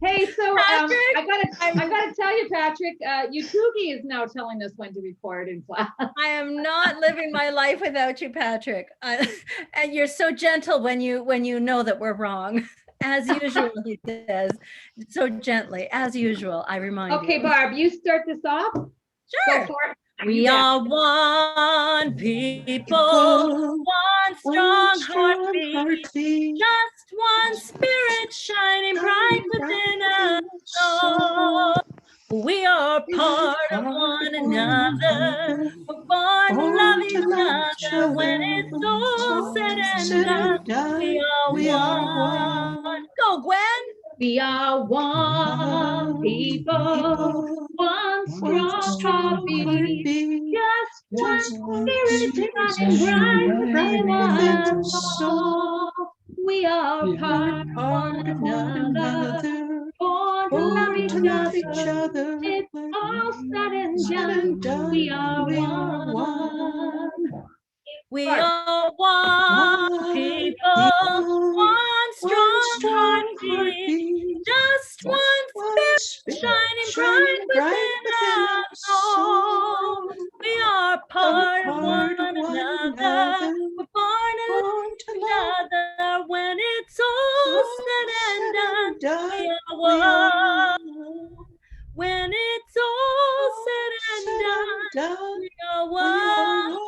Hey, so Patrick, I gotta tell you, Patrick, Yutugi is now telling us when to record in class. I am not living my life without you, Patrick. And you're so gentle when you know that we're wrong. As usual, he says, so gently, as usual, I remind Okay, you. Barb, you start this off. Go Sure. for it. We are one people, one strong heartbeat, just one spirit shining bright within us all. We are part of one another, we're born to love each other. When it's all said and done, we are one. Go, Gwen. We are one people, one strong heartbeat, just one spirit shining bright within us all. We are part of one another, born to love each other. It's all said and done. We are one. We are one people, one strong heartbeat, just one spirit shining bright within us all. We are part of one another, we're born to love each other. When it's all said and done, we are one. When it's all said and done, we are one.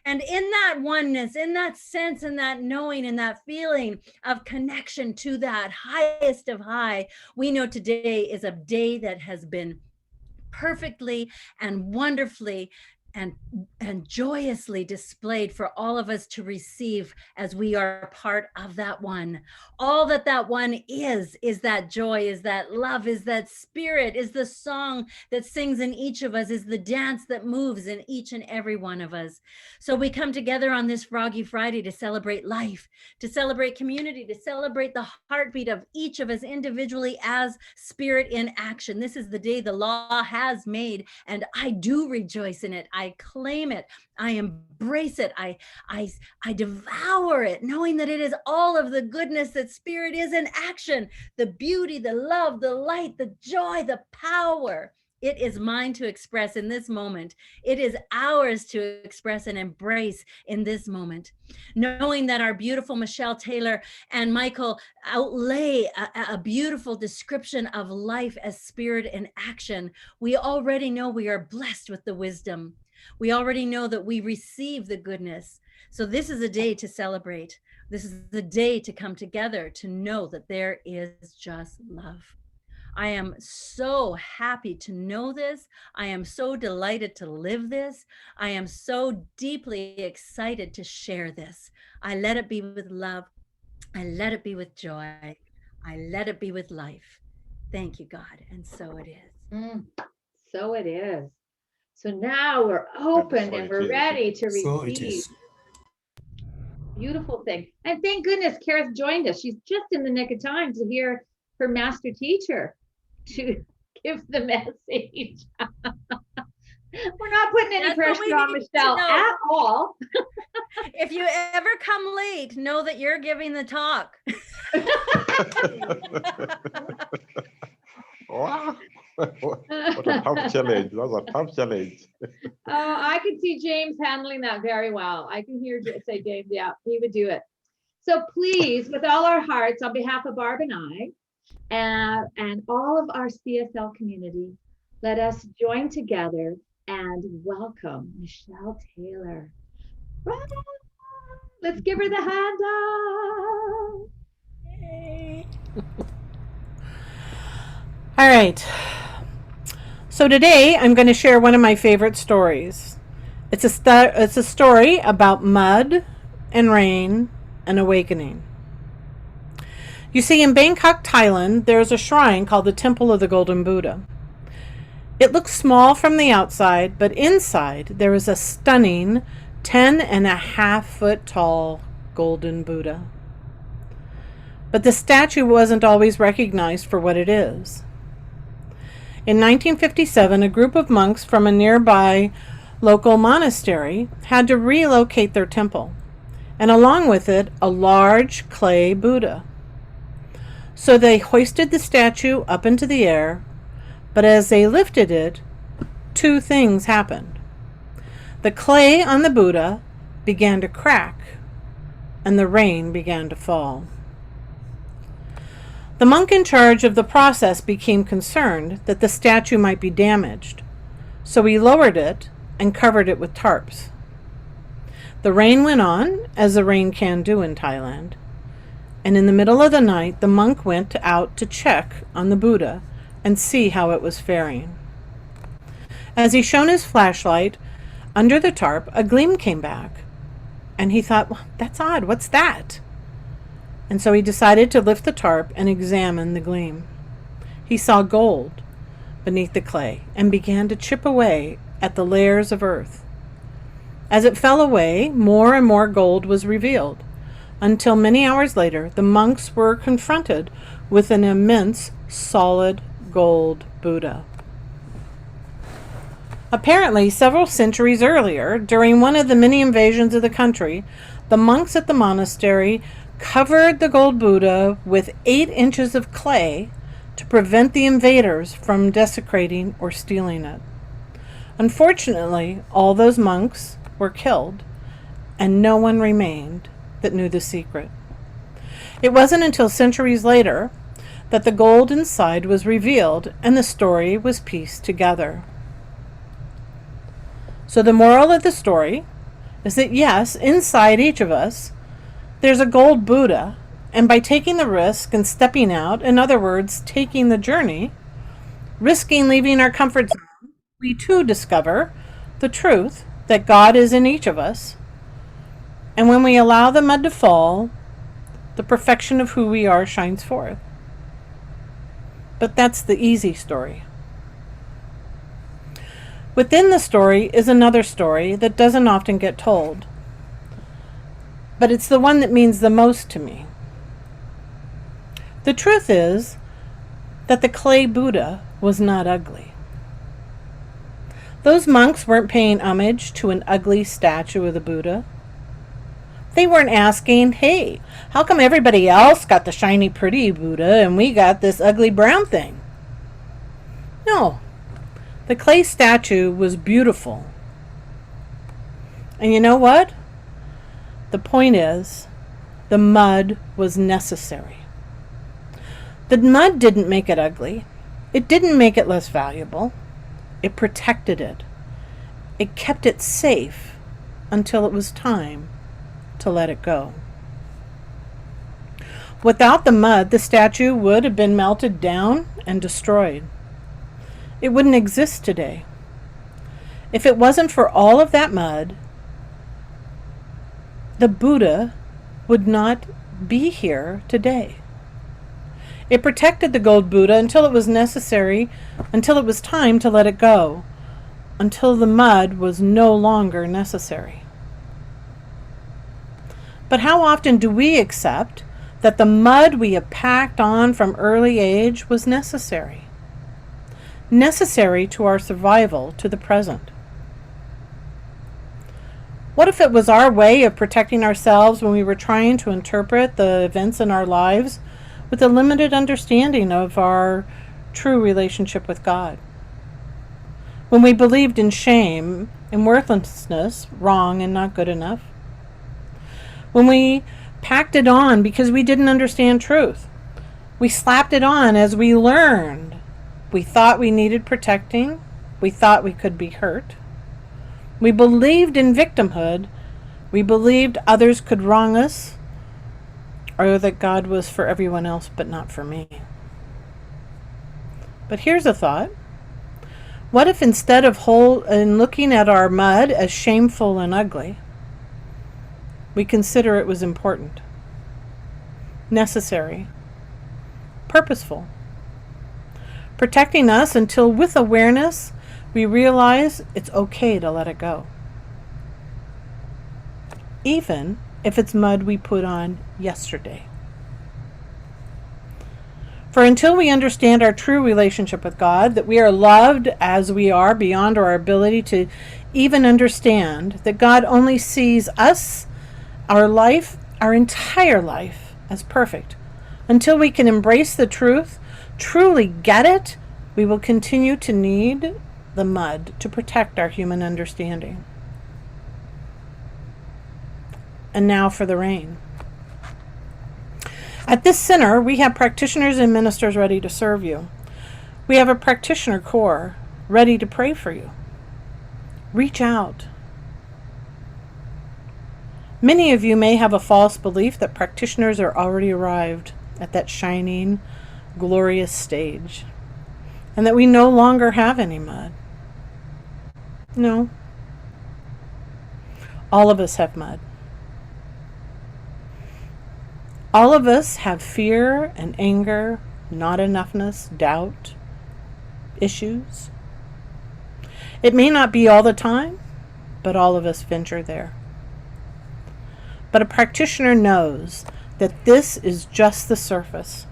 And in that oneness, in that sense, in that knowing, in that feeling of connection to that highest of high, we know today is a day that has been perfectly and wonderfully and joyously displayed for all of us to receive as we are part of that one. All that one is that joy, is that love, is that spirit, is the song that sings in each of us, is the dance that moves in each and every one of us. So we come together on this Froggy Friday to celebrate life, to celebrate community, to celebrate the heartbeat of each of us individually as spirit in action. This is the day the law has made, and I do rejoice in it. I claim it. I embrace it. I devour it, knowing that it is all of the goodness that spirit is in action, the beauty, the love, the light, the joy, the power. It is mine to express in this moment. It is ours to express and embrace in this moment. Knowing that our beautiful Michelle Taylor and Michael outlay a beautiful description of life as spirit in action, we already know we are blessed with the wisdom. We already know that we receive the goodness. So this is a day to celebrate. This is the day to come together to know that there is just love. I am so happy to know this. I am so delighted to live this. I am so deeply excited to share this. I let it be with love. I let it be with joy. I let it be with life. Thank you, God. And so it is. So it is. So now we're open and we're ready to So it receive. is. Beautiful thing. And thank goodness Kara's joined us. She's just in the nick of time to hear her master teacher to give the message. We're not putting any pressure on Michelle at all. If you ever come late, know that you're giving the talk. Wow. What a tough challenge. That was a tough challenge. Oh, I could see James handling that very well. I can hear say James, yeah, he would do it. So please, with all our hearts, on behalf of Barb and I, and all of our CSL community, let us join together and welcome Michelle Taylor. Let's give her the hand up. Yay. All right. So today I'm going to share one of my favorite stories. It's a story about mud and rain and awakening. You see, in Bangkok, Thailand, there's a shrine called the Temple of the Golden Buddha. It looks small from the outside, but inside there is a stunning 10.5-foot tall golden Buddha. But the statue wasn't always recognized for what it is. In 1957, a group of monks from a nearby local monastery had to relocate their temple, and along with it, a large clay Buddha. So they hoisted the statue up into the air, but as they lifted it, two things happened. The clay on the Buddha began to crack, and the rain began to fall. The monk in charge of the process became concerned that the statue might be damaged, so he lowered it and covered it with tarps. The rain went on, as the rain can do in Thailand, and in the middle of the night the monk went out to check on the Buddha and see how it was faring. As he shone his flashlight under the tarp, a gleam came back, and he thought, well, that's odd, what's that? And so he decided to lift the tarp and examine the gleam. He saw gold beneath the clay and began to chip away at the layers of earth. As it fell away, more and more gold was revealed, until many hours later the monks were confronted with an immense solid gold Buddha. Apparently, several centuries earlier, during one of the many invasions of the country, the monks at the monastery covered the gold Buddha with 8 inches of clay to prevent the invaders from desecrating or stealing it. Unfortunately, all those monks were killed, and no one remained that knew the secret. It wasn't until centuries later that the gold inside was revealed and the story was pieced together. So the moral of the story is that yes, inside each of us, there's a gold Buddha, and by taking the risk and stepping out, in other words, taking the journey, risking leaving our comfort zone, we too discover the truth that God is in each of us. And when we allow the mud to fall, the perfection of who we are shines forth. But that's the easy story. Within the story is another story that doesn't often get told, but it's the one that means the most to me. The truth is that the clay Buddha was not ugly. Those monks weren't paying homage to an ugly statue of the Buddha. They weren't asking, hey, how come everybody else got the shiny pretty Buddha and we got this ugly brown thing? No, the clay statue was beautiful. And you know what? The point is, the mud was necessary. The mud didn't make it ugly. It didn't make it less valuable. It protected it. It kept it safe until it was time to let it go. Without the mud, the statue would have been melted down and destroyed. It wouldn't exist today. If it wasn't for all of that mud, the Buddha would not be here today. It protected the gold Buddha until it was necessary, until it was time to let it go, until the mud was no longer necessary. But how often do we accept that the mud we have packed on from early age was necessary? Necessary to our survival to the present. What if it was our way of protecting ourselves when we were trying to interpret the events in our lives with a limited understanding of our true relationship with God? When we believed in shame and worthlessness, wrong and not good enough? When we packed it on because we didn't understand truth? We slapped it on as we learned. We thought we needed protecting. We thought we could be hurt. We believed in victimhood. We believed others could wrong us, or that God was for everyone else but not for me. But here's a thought. What if instead of looking at our mud as shameful and ugly, we consider it was important, necessary, purposeful, protecting us until with awareness we realize it's okay to let it go, even if it's mud we put on yesterday. For until we understand our true relationship with God, that we are loved as we are beyond our ability to even understand, that God only sees us, our life, our entire life, as perfect, Until we can embrace the truth, truly get it, we will continue to need the mud to protect our human understanding. And now for the rain. At this center, we have practitioners and ministers ready to serve you. We have a practitioner core ready to pray for you. Reach out. Many of you may have a false belief that practitioners are already arrived at that shining, glorious stage, and that we no longer have any mud. No. All of us have mud. All of us have fear and anger, not enoughness, doubt, issues. It may not be all the time, but all of us venture there. But a practitioner knows that this is just the surface,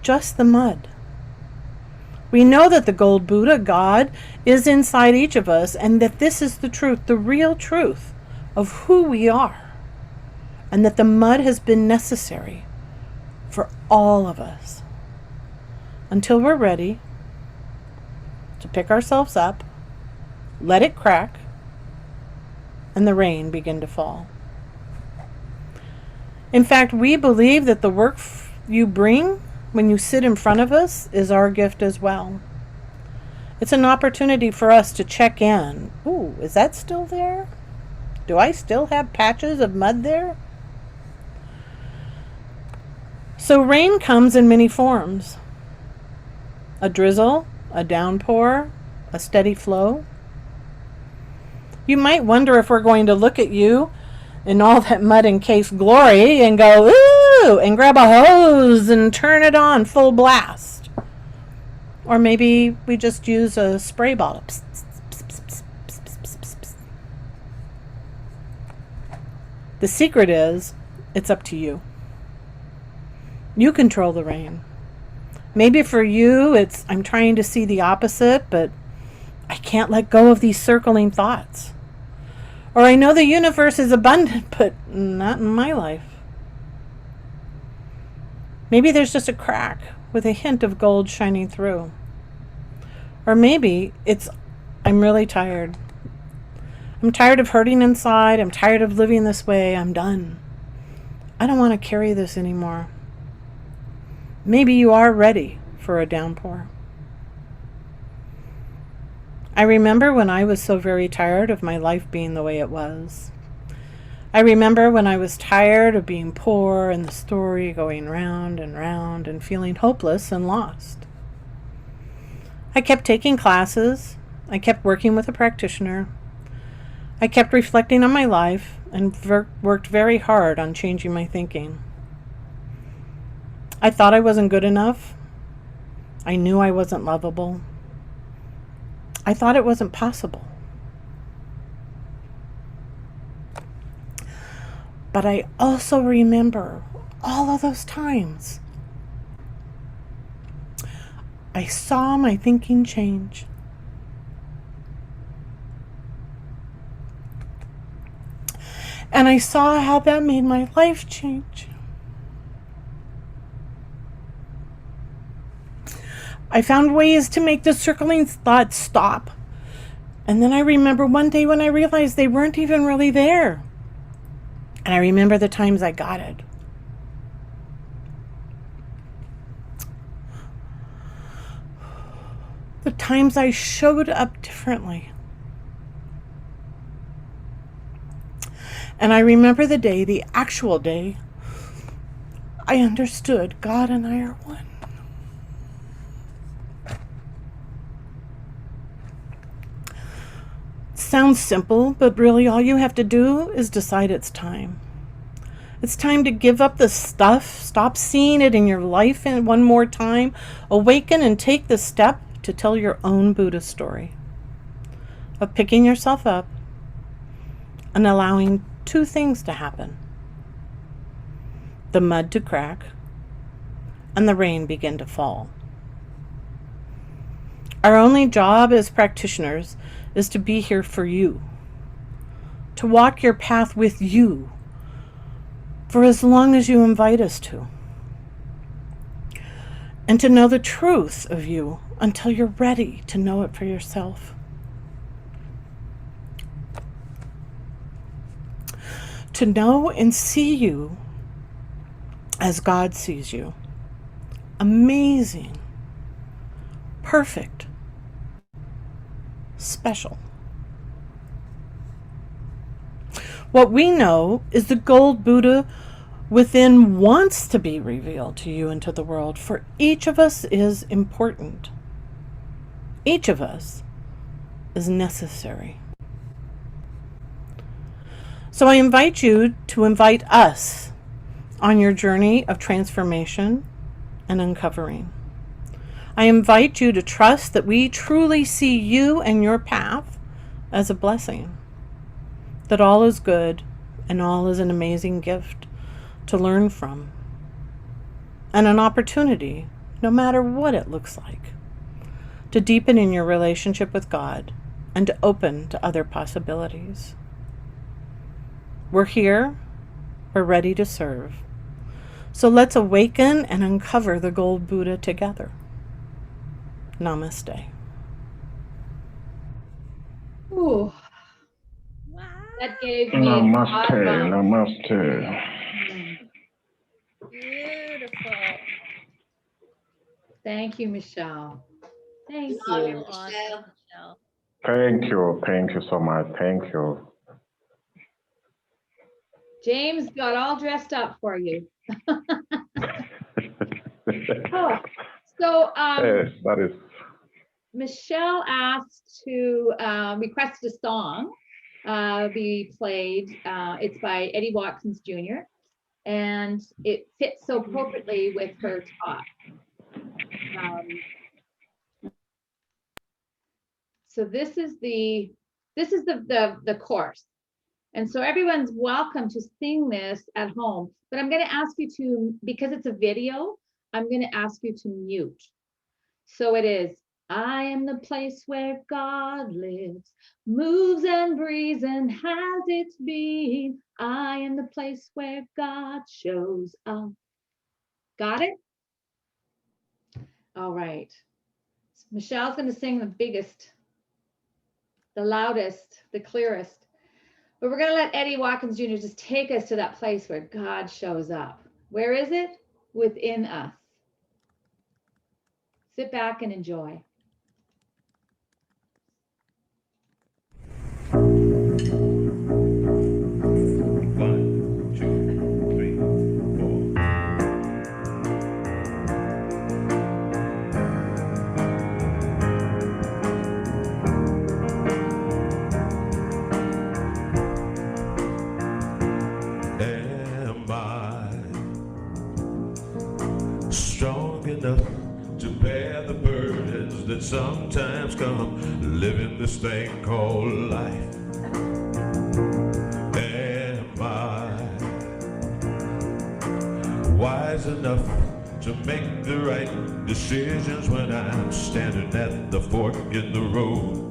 just the mud. We know that the gold Buddha, God, is inside each of us, and that this is the truth, the real truth of who we are. And that the mud has been necessary for all of us until we're ready to pick ourselves up, let it crack, and the rain begin to fall. In fact, we believe that the work you bring when you sit in front of us is our gift as well. It's an opportunity for us to check in. Ooh, is that still there? Do I still have patches of mud there? So rain comes in many forms. A drizzle, a downpour, a steady flow. You might wonder if we're going to look at you in all that mud-encased glory and go, ooh, and grab a hose and turn it on full blast. Or maybe we just use a spray bottle. Psst, psst, psst, psst, psst, psst, psst, psst. The secret is, it's up to you. You control the rain. Maybe for you, it's, I'm trying to see the opposite, but I can't let go of these circling thoughts. Or I know the universe is abundant, but not in my life. Maybe there's just a crack with a hint of gold shining through. Or maybe it's, I'm really tired. I'm tired of hurting inside. I'm tired of living this way. I'm done. I don't want to carry this anymore. Maybe you are ready for a downpour. I remember when I was so very tired of my life being the way it was. I remember when I was tired of being poor and the story going round and feeling hopeless and lost. I kept taking classes. I kept working with a practitioner. I kept reflecting on my life and worked very hard on changing my thinking. I thought I wasn't good enough. I knew I wasn't lovable. I thought it wasn't possible. But I also remember all of those times I saw my thinking change. And I saw how that made my life change. I found ways to make the circling thoughts stop. And then I remember one day when I realized they weren't even really there. And I remember the times I got it. The times I showed up differently. And I remember the day, the actual day, I understood God and I are one. Sounds simple, but really all you have to do is decide it's time. It's time to give up the stuff, stop seeing it in your life and one more time, awaken and take the step to tell your own Buddha story of picking yourself up and allowing two things to happen. The mud to crack and the rain begin to fall. Our only job as practitioners is to be here for you, to walk your path with you for as long as you invite us to. and to know the truth of you until you're ready to know it for yourself. To know and see you as God sees you. Amazing, perfect, special. What we know is the gold Buddha within wants to be revealed to you and to the world, for each of us is important. Each of us is necessary. So I invite you to invite us on your journey of transformation and uncovering. I invite you to trust that we truly see you and your path as a blessing, that all is good and all is an amazing gift to learn from, and an opportunity, no matter what it looks like, to deepen in your relationship with God and to open to other possibilities. We're here, we're ready to serve. So let's awaken and uncover the gold Buddha together. Namaste. Ooh, Wow. that gave me Namaste, awesome. namaste. Beautiful. Thank you, Michelle. Thank Love you. you, Awesome, Michelle. Michelle. Thank you so much. Thank you. James got all dressed up for you. Oh, so Yes, that is. Michelle asked to request a song be played. It's by Eddie Watkins Jr. and it fits so appropriately with her talk. So this is the course. And so everyone's welcome to sing this at home, but I'm going to ask you to, because it's a video, I'm going to ask you to mute. So it is, I am the place where God lives, moves and breathes and has its being. I am the place where God shows up. Got it? All right. Michelle's going to sing the biggest, the loudest, the clearest. But we're going to let Eddie Watkins Jr. just take us to that place where God shows up. Where is it? Within us. Sit back and enjoy. One, two, three, four. Am I strong enough to bear the burdens that sometimes come living this thing called life? Am I wise enough to make the right decisions when I'm standing at the fork in the road?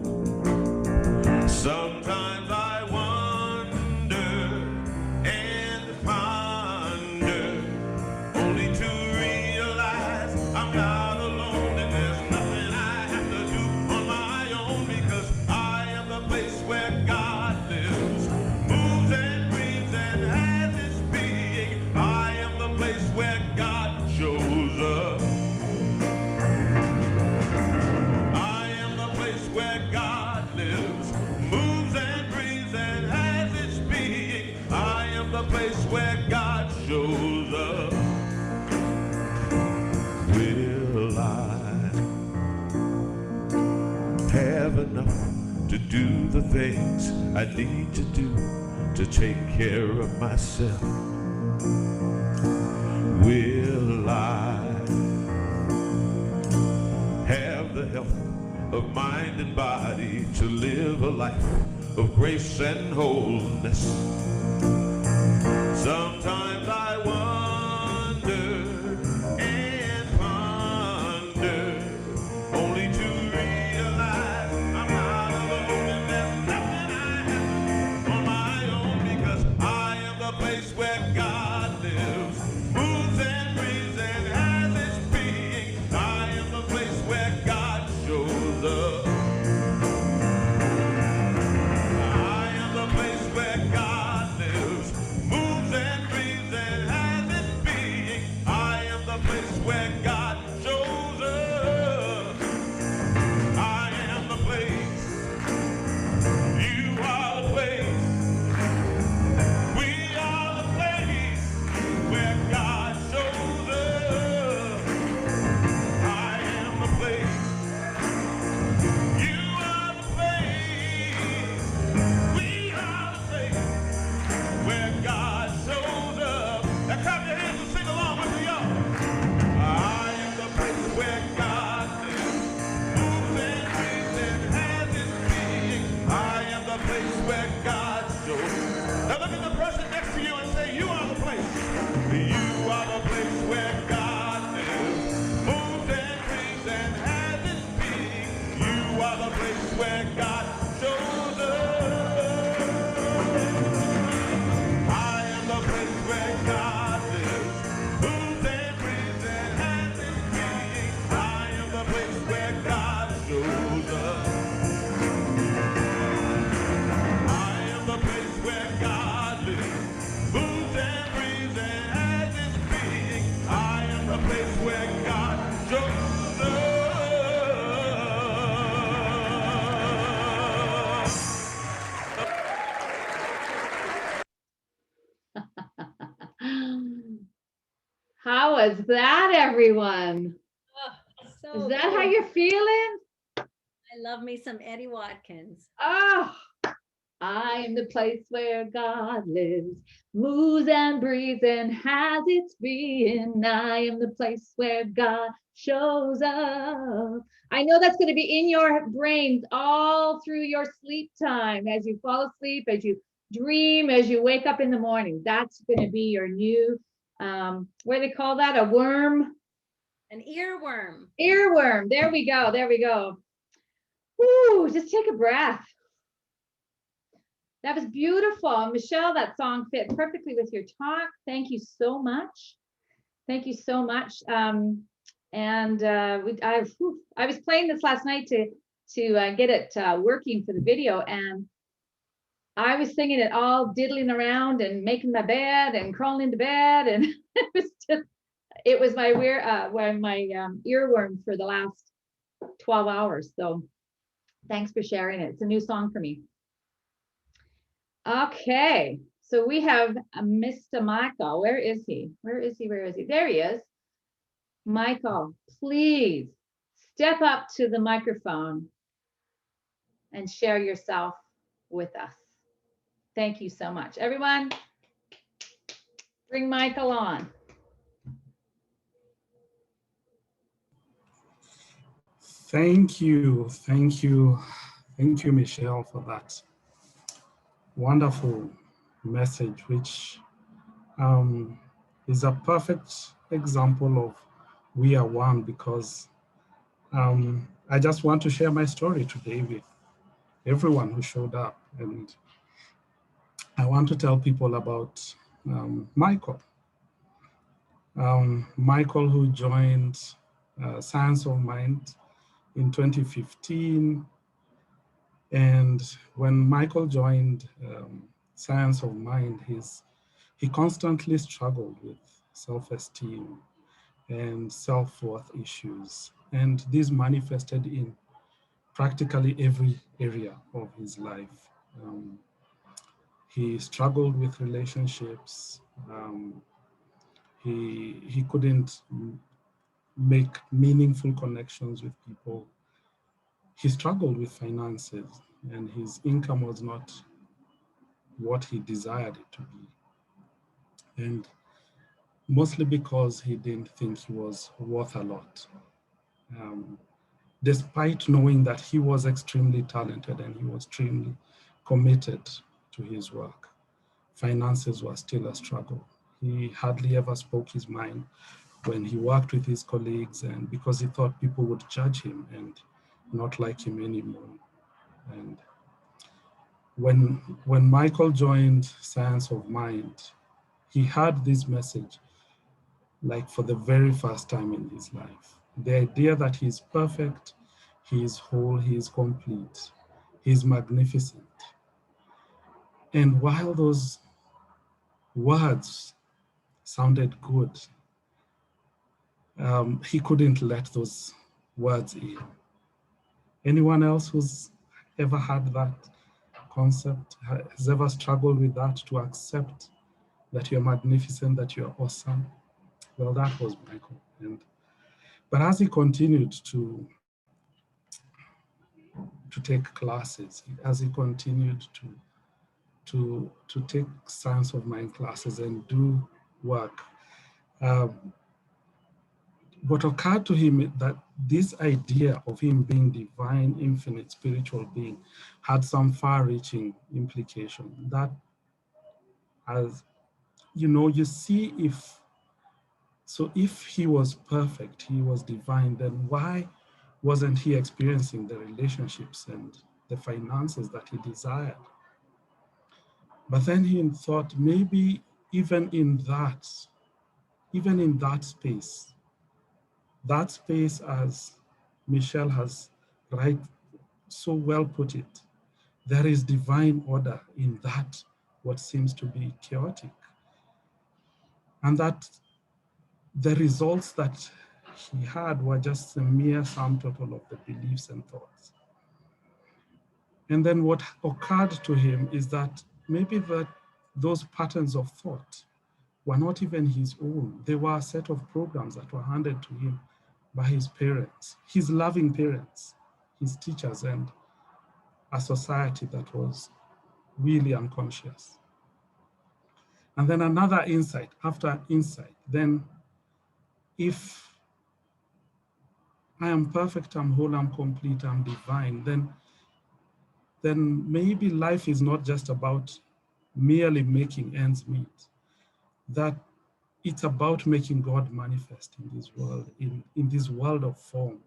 Sometimes I wonder and ponder, only to realize I'm not alone and there's nothing I have to do on my own, because I am the place where God lives, moves and breathes and has its being. I am the place where God shows up. I am the place where God lives, moves and breathes and has its being. I am the place where God shows up. Will I have enough to do the things I need to do to take care of myself? Will I have the health of mind and body to live a life of grace and wholeness? Sometimes I wonder and ponder, only to realize I'm not alone and there's nothing I have to do on my own, because I am the place where God lives, moves and breathes and has its being. where God lives, moves and breathes and has his being. I am the place where God shows up. I am the place where God lives, moves and breathes and has his being. I am the place where God shows up. How was that, everyone? So Is that how good. you're feeling? I love me some Eddie Watkins. Oh, I am the place where God lives, moves and breathes and has its being. I am the place where God shows up. I know that's going to be in your brains all through your sleep time, as you fall asleep, as you dream, as you wake up in the morning. That's going to be your new, what do they call that? A worm? An earworm. Earworm. There we go. There we go. Woo, just take a breath. That was beautiful. Michelle, that song fit perfectly with your talk. Thank you so much. Thank you so much. I was playing this last night to get it working for the video, and I was singing it all diddling around and making my bed and crawling into bed, and it was my earworm for the last 12 hours. So thanks for sharing it. It's a new song for me. Okay, so we have Mr. Michael. Where is he? Where is he? Where is he? There he is. Michael, please step up to the microphone and share yourself with us. Thank you so much. Everyone, bring Michael on. Thank you, Michelle, for that wonderful message, which is a perfect example of we are one, because I just want to share my story today with everyone who showed up. And I want to tell people about Michael. Michael, who joined Science of Mind in 2015. And when Michael joined Science of Mind, he constantly struggled with self-esteem and self-worth issues. And this manifested in practically every area of his life. He struggled with relationships. He couldn't make meaningful connections with people. He struggled with finances, and his income was not what he desired it to be. And mostly because he didn't think he was worth a lot. Despite knowing that he was extremely talented and he was extremely committed to his work, finances were still a struggle. He hardly ever spoke his mind when he worked with his colleagues, and because he thought people would judge him and not like him anymore. And when Michael joined Science of Mind, he heard this message like for the very first time in his life. The idea that he's perfect, he is whole, he is complete, he's magnificent. And while those words sounded good, he couldn't let those words in. Anyone else who's ever had that concept, has ever struggled with that, to accept that you're magnificent, that you're awesome? Well, that was Michael. But as he continued to take classes, as he continued to take Science of Mind classes and do work, what occurred to him is that this idea of him being divine, infinite, spiritual being had some far-reaching implication. That, as you know, you see, if he was perfect, he was divine, then why wasn't he experiencing the relationships and the finances that he desired? But then he thought, maybe even in that space, as Michelle has so well put it, there is divine order in that what seems to be chaotic. And that the results that he had were just a mere sum total of the beliefs and thoughts. And then what occurred to him is that maybe those patterns of thought were not even his own. They were a set of programs that were handed to him by his parents, his loving parents, his teachers, and a society that was really unconscious. And then another insight, after insight, then if I am perfect, I'm whole, I'm complete, I'm divine, then maybe life is not just about merely making ends meet, that it's about making God manifest in this world, in this world of form,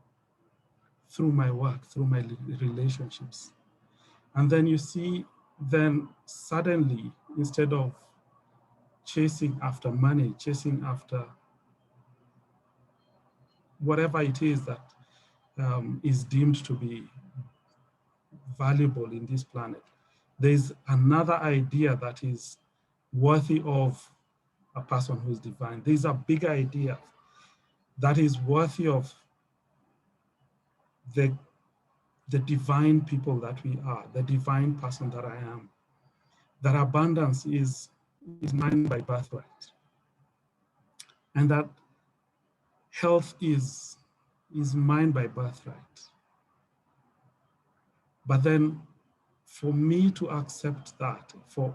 through my work, through my relationships. And then you see, then suddenly, instead of chasing after money, chasing after whatever it is that is deemed to be valuable in this planet, there's another idea that is worthy of a person who is divine. There's a bigger idea that is worthy of the divine people that we are, the divine person that I am. That abundance is mine by birthright. And that health is mine by birthright. But then for me to accept that, for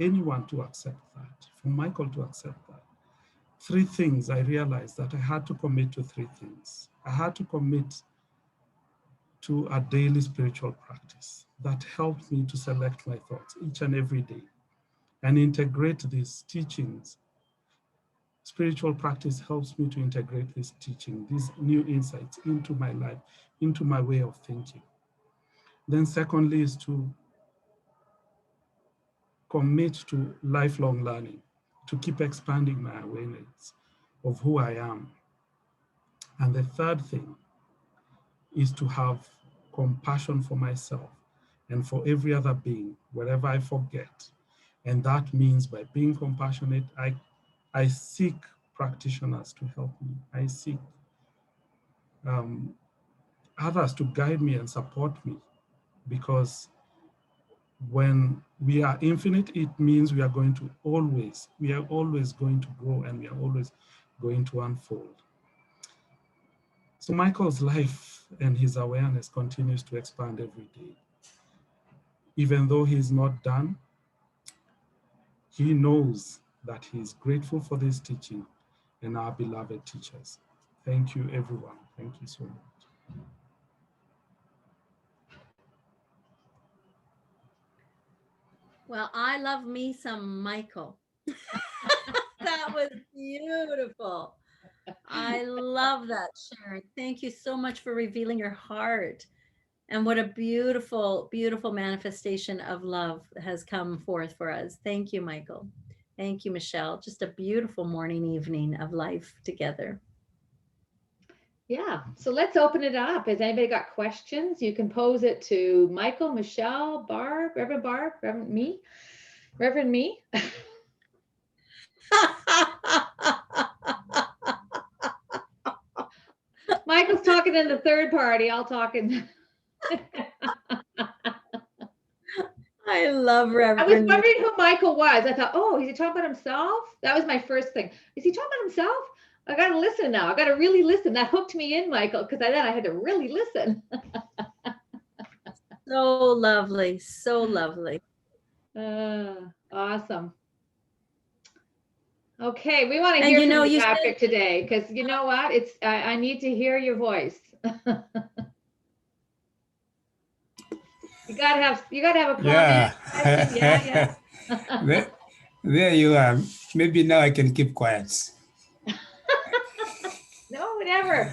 anyone to accept that, for Michael to accept that, three things I realized that I had to commit to three things. I had to commit to a daily spiritual practice that helped me to select my thoughts each and every day and integrate these teachings. Spiritual practice helps me to integrate this teaching, these new insights into my life, into my way of thinking. Then secondly is to commit to lifelong learning, to keep expanding my awareness of who I am. And the third thing is to have compassion for myself and for every other being, wherever I forget. And that means by being compassionate, I seek practitioners to help me. I seek others to guide me and support me, because when we are infinite, it means we are always going to grow, and we are always going to unfold. So Michael's life and his awareness continues to expand every day. Even though he's not done, he knows that he's grateful for this teaching and our beloved teachers. Thank you, everyone. Thank you so much. Well, I love me some Michael. That was beautiful. I love that, Sharon. Thank you so much for revealing your heart. And what a beautiful, beautiful manifestation of love has come forth for us. Thank you, Michael. Thank you, Michelle. Just a beautiful morning, evening of life together. Yeah, so let's open it up. Has anybody got questions? You can pose it to Michael, Michelle, Barb, Reverend me. Michael's talking in the third party. I'll talk in. I love Reverend. I was wondering who Michael was. I thought, oh, is he talking about himself? That was my first thing. Is he talking about himself? I got to listen now. I got to really listen. That hooked me in, Michael, because then I had to really listen. So lovely. So lovely. Awesome. Okay, we want to hear from you, Patrick, today, because you know what? It's I need to hear your voice. You gotta have a comment. Yeah. Yeah. There you are. Maybe now I can keep quiet. No, whatever.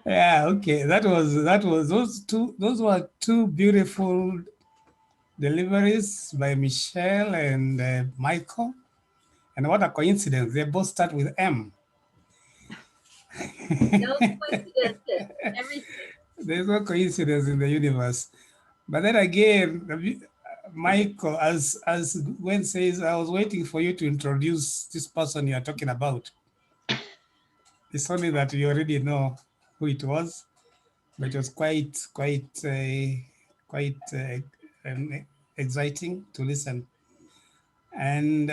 Yeah, okay. Those were two beautiful deliveries by Michelle and Michael. And what a coincidence, they both start with M. No coincidences. Everything. There's no coincidence in the universe. But then again, Michael, as Gwen says, I was waiting for you to introduce this person you are talking about. It's only that you already know who it was, but it was quite exciting to listen. And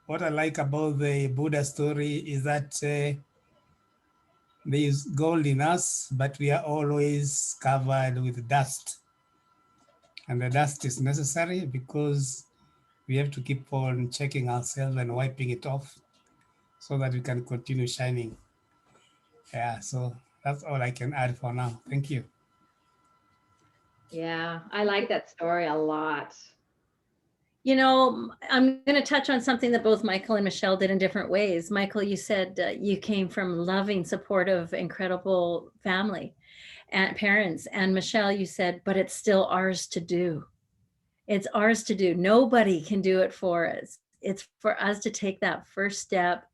what I like about the Buddha story is that there is gold in us, but we are always covered with dust. And the dust is necessary because we have to keep on checking ourselves and wiping it off so that we can continue shining. Yeah, so that's all I can add for now. Thank you. Yeah, I like that story a lot. You know, I'm going to touch on something that both Michael and Michelle did in different ways. Michael, you said you came from loving, supportive, incredible family and parents. And Michelle, you said, but it's still ours to do. It's ours to do. Nobody can do it for us. It's for us to take that first step,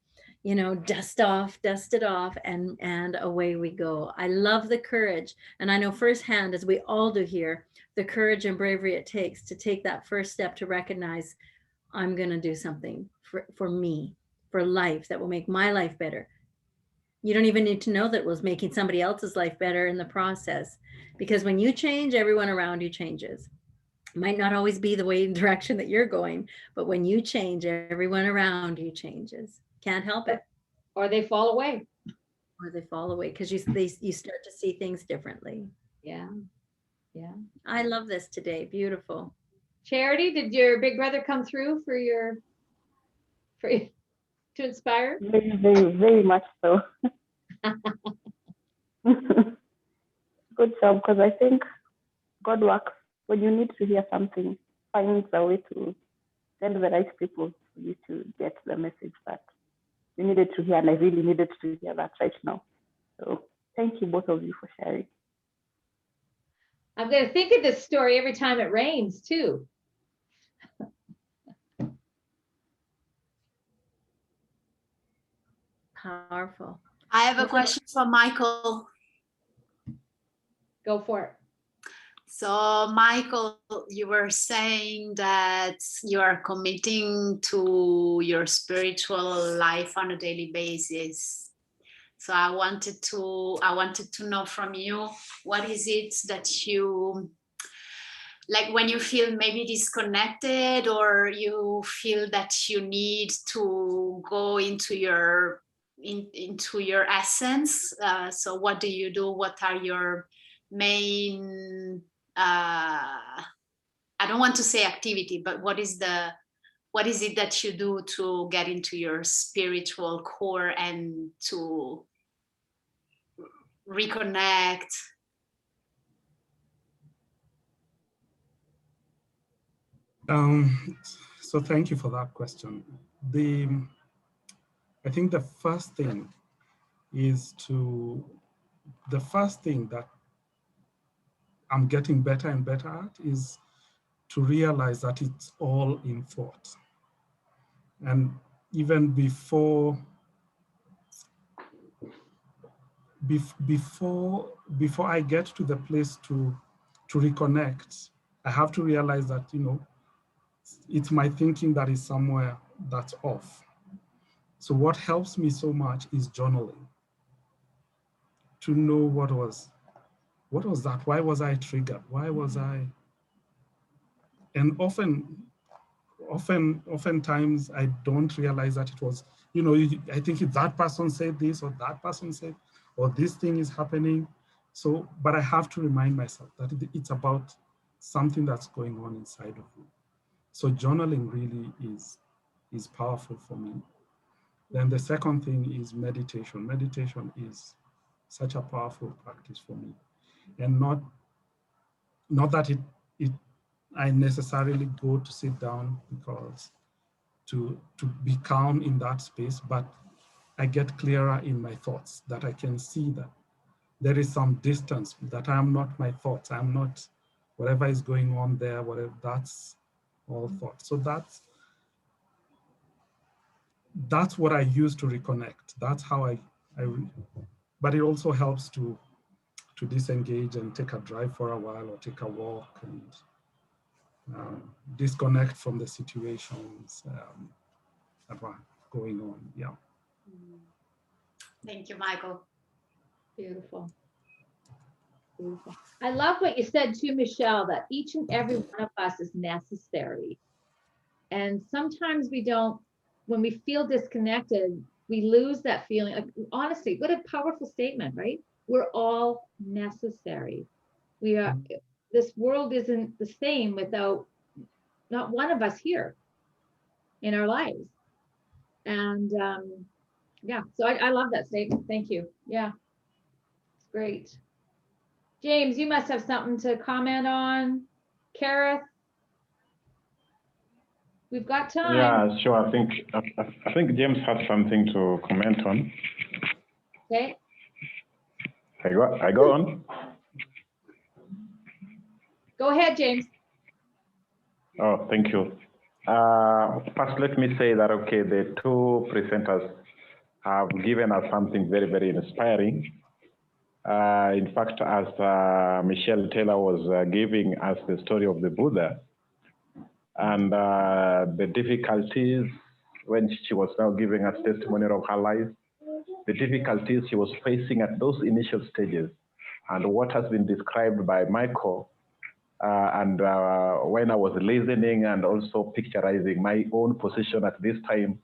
you know, dust it off, and away we go. I love the courage. And I know firsthand, as we all do here, the courage and bravery it takes to take that first step to recognize I'm going to do something for me, for life that will make my life better. You don't even need to know that it was making somebody else's life better in the process, because when you change, everyone around you changes. It might not always be the way in direction that you're going, but when you change, everyone around you changes. Can't help it. Or they fall away. Or they fall away because you start to see things differently. Yeah. Yeah. I love this today. Beautiful. Charity, did your big brother come through for you to inspire? Very, very, very much so. Good job, because I think God works when you need to hear something, finds a way to send the right people for you to get the message that you needed to hear, and I really needed to hear that right now. So thank you, both of you, for sharing. I'm going to think of this story every time it rains, too. Powerful. I have a question for Michael. Go for it. So, Michael, you were saying that you are committing to your spiritual life on a daily basis. So I wanted to know from you, what is it that you, like when you feel maybe disconnected, or you feel that you need to go into your essence. So what do you do? What are your main, I don't want to say activity, but what is it that you do to get into your spiritual core and to reconnect? So thank you for that question. I think the first thing that I'm getting better and better at is to realize that it's all in thought. And even before I get to the place to reconnect, I have to realize that, you know, it's my thinking that is somewhere that's off. So what helps me so much is journaling, to know what was that? Why was I triggered? Why was I? And oftentimes I don't realize that it was, you know, I think if that person said this, or that person said, or this thing is happening. So, but I have to remind myself that it's about something that's going on inside of me. So journaling really is powerful for me. Then the second thing is meditation. Meditation is such a powerful practice for me. And not that I necessarily go to sit down because to be calm in that space, but I get clearer in my thoughts, that I can see that there is some distance, that I am not my thoughts. I'm not whatever is going on there, whatever, that's all thought. So that's what I use to reconnect. That's how but it also helps to disengage and take a drive for a while or take a walk and disconnect from the situations that are going on. Yeah. Thank you, Michael. Beautiful. Beautiful. I love what you said too, Michelle, that each and every one of us is necessary. And sometimes we don't, when we feel disconnected, we lose that feeling. Like, honestly, what a powerful statement, right? We're all necessary. We are, this world isn't the same without not one of us here in our lives. And yeah, so I love that statement. Thank you. Yeah, it's great. James, you must have something to comment on. Kareth? We've got time. Yeah, sure. I think James has something to comment on. Okay. I go on. Go ahead, James. Oh, thank you. First, let me say that, okay, the two presenters have given us something very, very inspiring. In fact, as Michelle Taylor was giving us the story of the Buddha and the difficulties when she was now giving us testimony of her life, the difficulties she was facing at those initial stages, and what has been described by Michael. And when I was listening and also picturizing my own position at this time,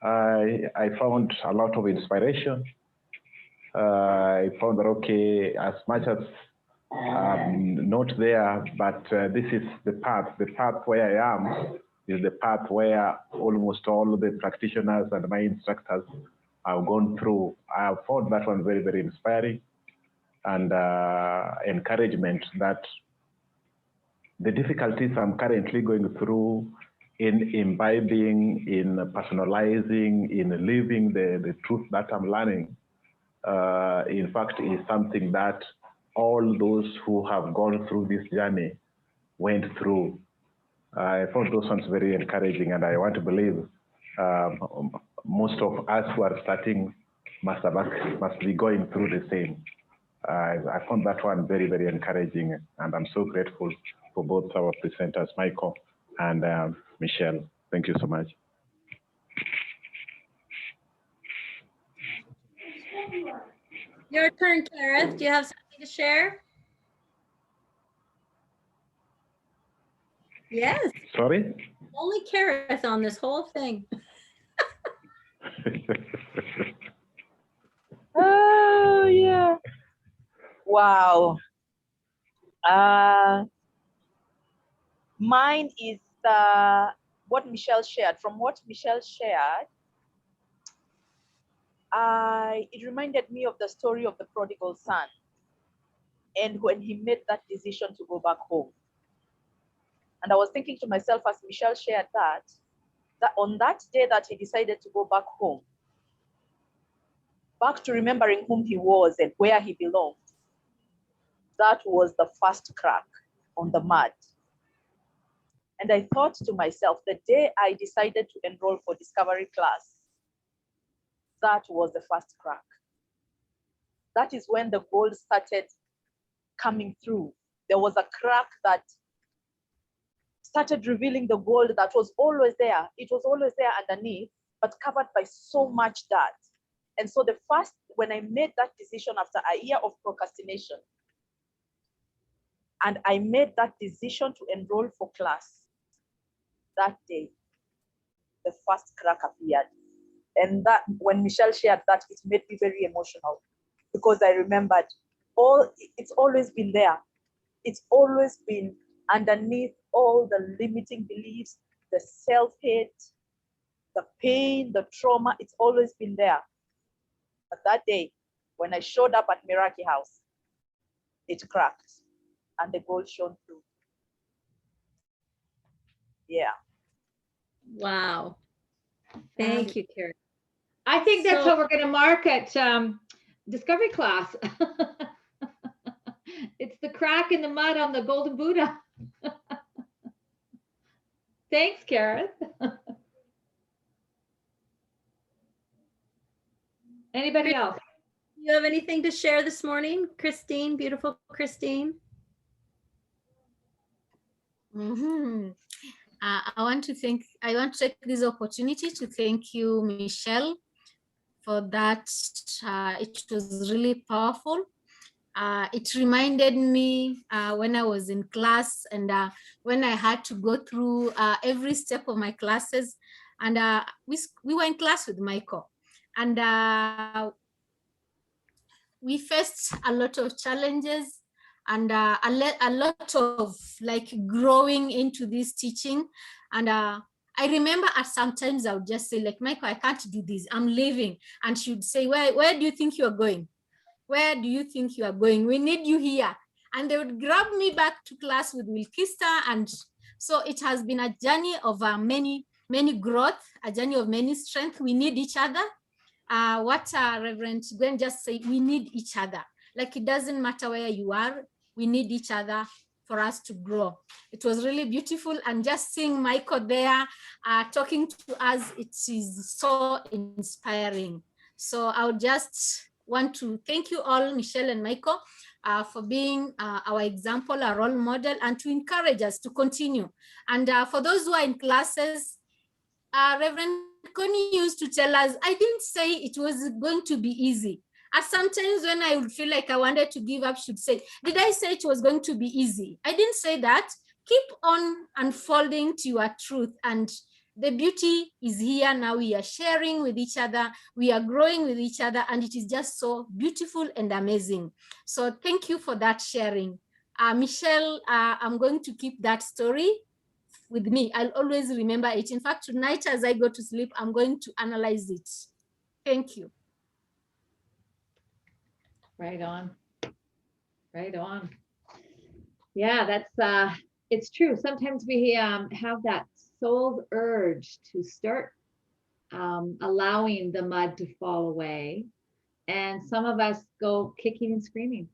I found a lot of inspiration. I found that, okay, as much as I'm not there, but this is the path where I am is the path where almost all the practitioners and my instructors have gone through. I have found that one very, very inspiring and encouragement that the difficulties I'm currently going through in imbibing, in personalizing, in living the truth that I'm learning, in fact, is something that all those who have gone through this journey went through. I found those ones very encouraging, and I want to believe most of us who are starting must be going through the same. I found that one very, very encouraging, and I'm so grateful for both our presenters, Michael and Michelle. Thank you so much. Your turn, Kareth. Do you have something to share? Yes. Sorry? Only Kareth on this whole thing. Oh, yeah. Wow. Mine is what Michelle shared. From what Michelle shared, it reminded me of the story of the prodigal son, and when he made that decision to go back home. And I was thinking to myself, as Michelle shared that on that day that he decided to go back home, back to remembering whom he was and where he belonged, that was the first crack on the mud. And I thought to myself, the day I decided to enroll for Discovery class, that was the first crack. That is when the gold started coming through. There was a crack that started revealing the gold that was always there. It was always there underneath, but covered by so much dirt. And so when I made that decision after a year of procrastination, and I made that decision to enroll for class, that day, the first crack appeared. And that, when Michelle shared that, it made me very emotional, because I remembered it's always been there. It's always been underneath all the limiting beliefs, the self-hate, the pain, the trauma. It's always been there. But that day, when I showed up at Meraki House, it cracked and the gold shone through. Yeah. Wow. Thank you, Kareth. I think that's how we're going to mark at Discovery class. It's the crack in the mud on the Golden Buddha. Thanks, Kareth. Anybody else? You have anything to share this morning, Christine? Beautiful Christine. I want to take this opportunity to thank you, Michelle, for that. It was really powerful. It reminded me when I was in class and when I had to go through every step of my classes. And we were in class with Michael, and we faced a lot of challenges and a lot of like growing into this teaching. And I remember at sometimes I would just say like, Michael, I can't do this, I'm leaving. And she would say, where do you think you're going? Where do you think you are going? We need you here. And they would grab me back to class with Wilkista. And so it has been a journey of many growth, a journey of many strength. We need each other. What Reverend Gwen just said, we need each other. Like, it doesn't matter where you are, we need each other for us to grow. It was really beautiful. And just seeing Michael there talking to us, it is so inspiring. So I would just want to thank you all, Michelle and Michael, for being our example, our role model, and to encourage us to continue. And for those who are in classes, Reverend Connie used to tell us, I didn't say it was going to be easy. And sometimes when I would feel like I wanted to give up, she'd say, did I say it was going to be easy? I didn't say that. Keep on unfolding to your truth. And the beauty is here now. We are sharing with each other. We are growing with each other. And it is just so beautiful and amazing. So thank you for that sharing. Michelle, I'm going to keep that story with me. I'll always remember it. In fact, tonight as I go to sleep, I'm going to analyze it. Thank you. Right on. Right on. Yeah, that's it's true. Sometimes we have that soul's urge to start allowing the mud to fall away. And some of us go kicking and screaming.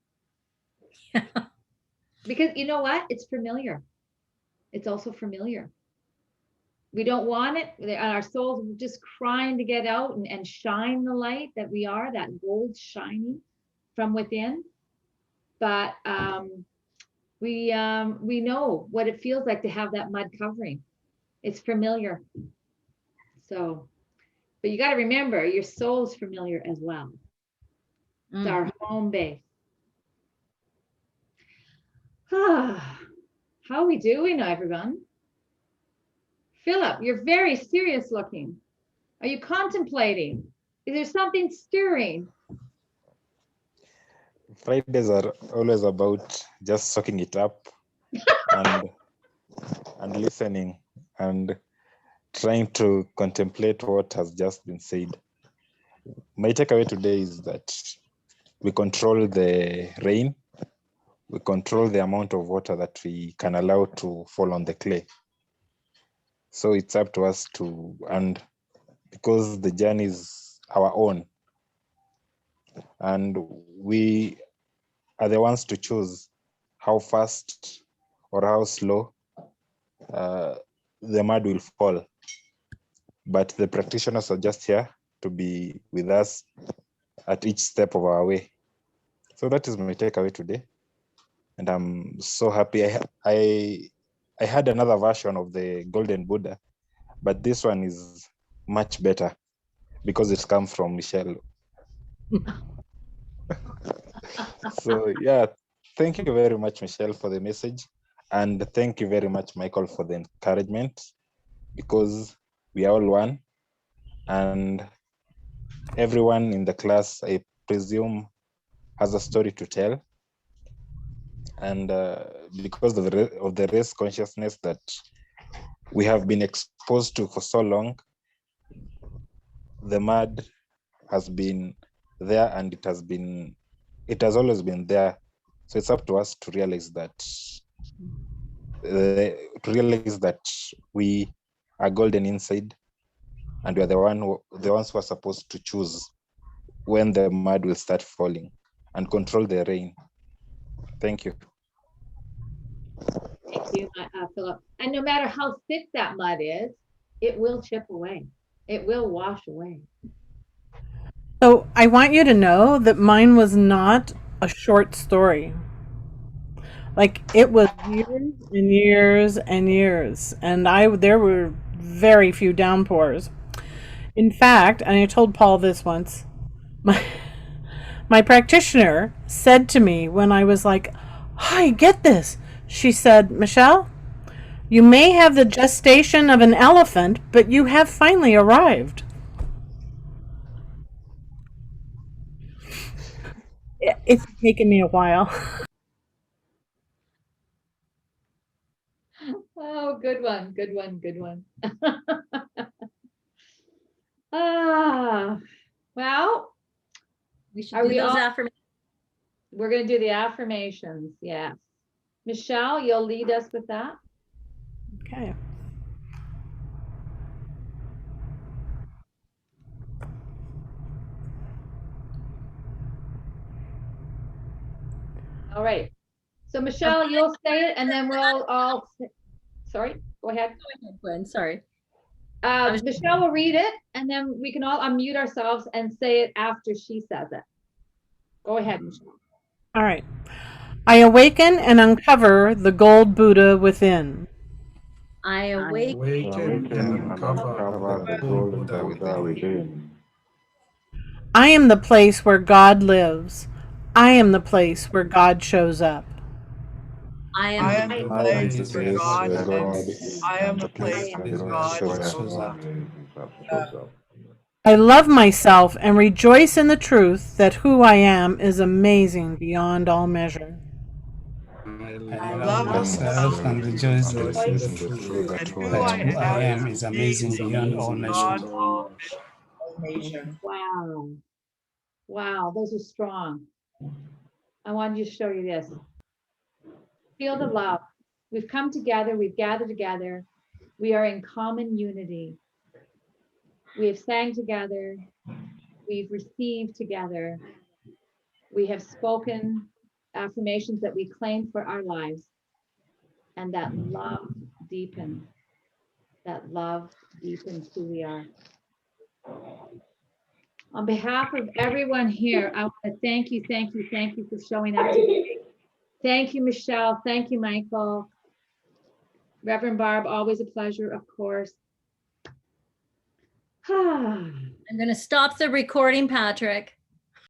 Because you know what? It's familiar. It's also familiar. We don't want it. And our souls are just crying to get out and shine the light that we are, that gold shining from within. But we know what it feels like to have that mud covering. It's familiar. So, but you got to remember, your soul's familiar as well. It's our home base. How are we doing, everyone? Philip, you're very serious looking. Are you contemplating? Is there something stirring? Fridays are always about just soaking it up and listening and trying to contemplate what has just been said. My takeaway today is that we control the rain, we control the amount of water that we can allow to fall on the clay. So it's up to us to, and because the journey is our own, and we are the ones to choose how fast or how slow the mud will fall. But the practitioners are just here to be with us at each step of our way. So that is my takeaway today. And I'm so happy. I had another version of the Golden Buddha, but this one is much better because it comes from Michelle. So yeah, thank you very much, Michelle, for the message. And thank you very much, Michael, for the encouragement, because we are all one. And everyone in the class, I presume, has a story to tell. And because of the race consciousness that we have been exposed to for so long, the mud has been there, and it has always been there. So it's up to us to realize that we are golden inside, and we are the ones who are supposed to choose when the mud will start falling and control the rain. Thank you. Thank you, Philip. And no matter how thick that mud is, it will chip away. It will wash away. So I want you to know that mine was not a short story. Like it was years and years and years, and there were very few downpours. In fact, and I told Paul this once, my practitioner said to me when I was like, "Hi, get this." She said, "Michelle, you may have the gestation of an elephant, but you have finally arrived." It's taken me a while. Oh, good one, good one, good one. Ah, well, We should Are do we those all- affirmations. we're gonna do the affirmations, yeah. Michelle, you'll lead us with that? Okay. All right. So Michelle, you'll say it and then we'll all, sorry, go ahead. Gwen, sorry. Michelle will read it and then we can all unmute ourselves and say it after she says it. Go ahead, Michelle. All right. I awaken and uncover the gold Buddha within. I awake. Awaken and uncover the gold Buddha within. I am the place where God lives. I am the place where God shows up. I I am. am the I am place the where place God where lives. I am the place where God shows up. I love myself and rejoice in the truth that who I am is amazing beyond all measure. I I love love myself and rejoice in the rejoice truth in the that truth who that who I I am is amazing beyond all measure. beyond all measure. Wow. Wow, those are strong. I wanted to show you this. Feel the love. We've come together, we've gathered together. We are in common unity. We have sang together. We've received together. We have spoken affirmations that we claim for our lives. And that love deepens. That love deepens who we are. On behalf of everyone here, I want to thank you for showing up today. Thank you, Michelle. Thank you, Michael. Reverend Barb, always a pleasure, of course. I'm going to stop the recording, Patrick.